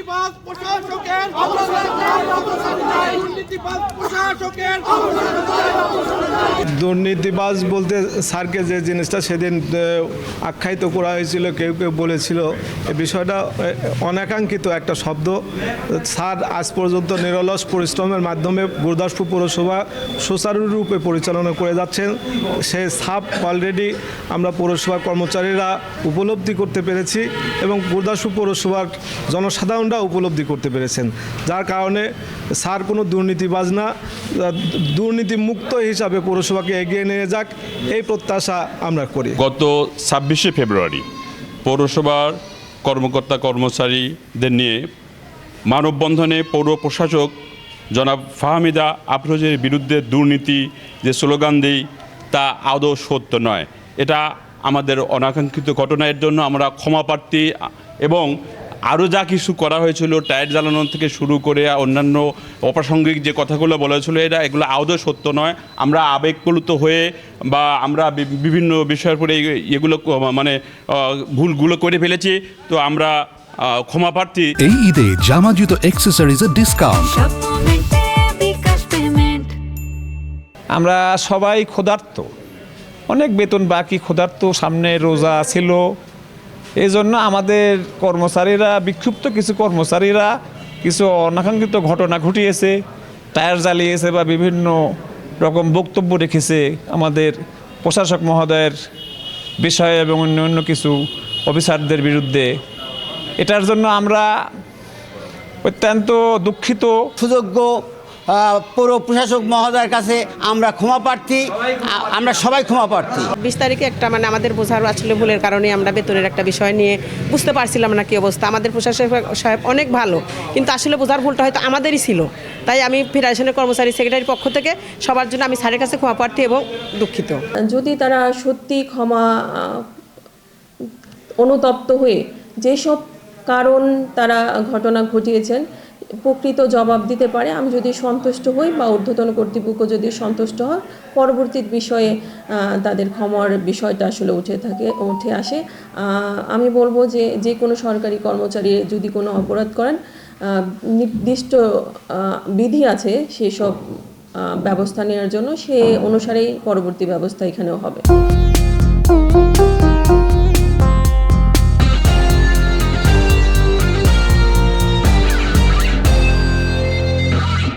দুর্নীতিবাজ প্রশাসকের দুর্নীতিবাজ প্রশাসকের দুর্নীতিবাজ বলতে স্যারকে যে জিনিসটা সেদিন আখ্যায়িত করা হয়েছিল, কেউ কেউ বলেছিল এই বিষয়টা অনাকাঙ্ক্ষিত একটা শব্দ। স্যার আজ পর্যন্ত নিরলস পরিশ্রমের মাধ্যমে গুরুদাসপুর পৌরসভা সুচারুরূপে পরিচালনা করে যাচ্ছেন। সেই ছাপ অলরেডি আমরা পৌরসভার কর্মচারীরা উপলব্ধি করতে পেরেছি এবং গুরুদাসপুর পৌরসভার জনসাধারণরা উপলব্ধি করতে পেরেছেন, যার কারণে স্যার কোনো দুর্নীতিবাজ না, দুর্নীতিমুক্ত হিসাবে পৌরসভাকে এগিয়ে নিয়ে যাক এই প্রত্যাশা আমরা করি। গত 26শে ফেব্রুয়ারি পৌরসভার কর্মকর্তা কর্মচারীদের নিয়ে মানববন্ধনে পৌর প্রশাসক জনাব ফাহমিদা আফরোজের বিরুদ্ধে দুর্নীতি যে স্লোগান দেই তা আদৌ সত্য নয়। এটা আমাদের অনাকাঙ্ক্ষিত ঘটনা, এর জন্য আমরা ক্ষমাপ্রার্থী। এবং আরও যা কিছু করা হয়েছিল, টায়ার জ্বালানো থেকে শুরু করে অন্যান্য অপ্রাসঙ্গিক যে কথাগুলো বলা হয়েছিল, এগুলো আদৌ সত্য নয়। আমরা আবেগপ্রলুত হয়ে বা আমরা বিভিন্ন বিষয়ের পরে এগুলো মানে ভুলগুলো করে ফেলেছি, তো আমরা ক্ষমাপ্রার্থী। এই ঈদে জামা জুতো অ্যাক্সেসরিজের ডিসকাউন্ট। আমরা সবাই ক্ষুধার্ত, অনেক বেতন বাকি, ক্ষুধার্ত, সামনে রোজা ছিল। এই জন্য আমাদের কর্মচারীরা বিক্ষুব্ধ, কিছু কর্মচারীরা কিছু অনাকাঙ্ক্ষিত ঘটনা ঘটিয়েছে, টায়ার জ্বালিয়েছে বা বিভিন্ন রকম বক্তব্য রেখেছে আমাদের প্রশাসক মহোদয়ের বিষয়ে এবং অন্য কিছু অফিসারদের বিরুদ্ধে। এটার জন্য আমরা অত্যন্ত দুঃখিত। সুযোগ্য পৌর প্রশাসক মহোদয়ের কাছে আমরা ক্ষমাপ্রার্থী, আমরা সবাই ক্ষমাপ্রার্থী। 20 তারিখে একটা আমাদের বোঝার আসলে ভুলের কারণে আমরা বেতনের একটা বিষয় নিয়ে বুঝতে পারছিলাম না কি অবস্থা। আমাদের প্রশাসক সাহেব অনেক ভালো, কিন্তু আসলে বোঝার ভুলটা হয়তো আমাদেরই ছিল। তাই আমি ফেডারেশনের কর্মচারী সেক্রেটারির পক্ষ থেকে সবার জন্য আমি স্যারের কাছে ক্ষমাপ্রার্থী এবং দুঃখিত। যদি তারা সত্যি ক্ষমা অনুতপ্ত হয়ে যেসব কারণ তারা ঘটনা ঘটিয়েছেন প্রকৃত জবাব দিতে পারে, আমি যদি সন্তুষ্ট হই বা ঊর্ধ্বতন কর্তৃপক্ষ যদি সন্তুষ্ট হয়, পরবর্তী বিষয়ে তাদের ক্ষমার বিষয়টা আসলে উঠে আসে। আমি বলবো যে কোনো সরকারি কর্মচারী যদি কোনো অপরাধ করেন, নির্দিষ্ট বিধি আছে সেসব ব্যবস্থা নেওয়ার জন্য, সে অনুসারেই পরবর্তী ব্যবস্থা এখানেও হবে।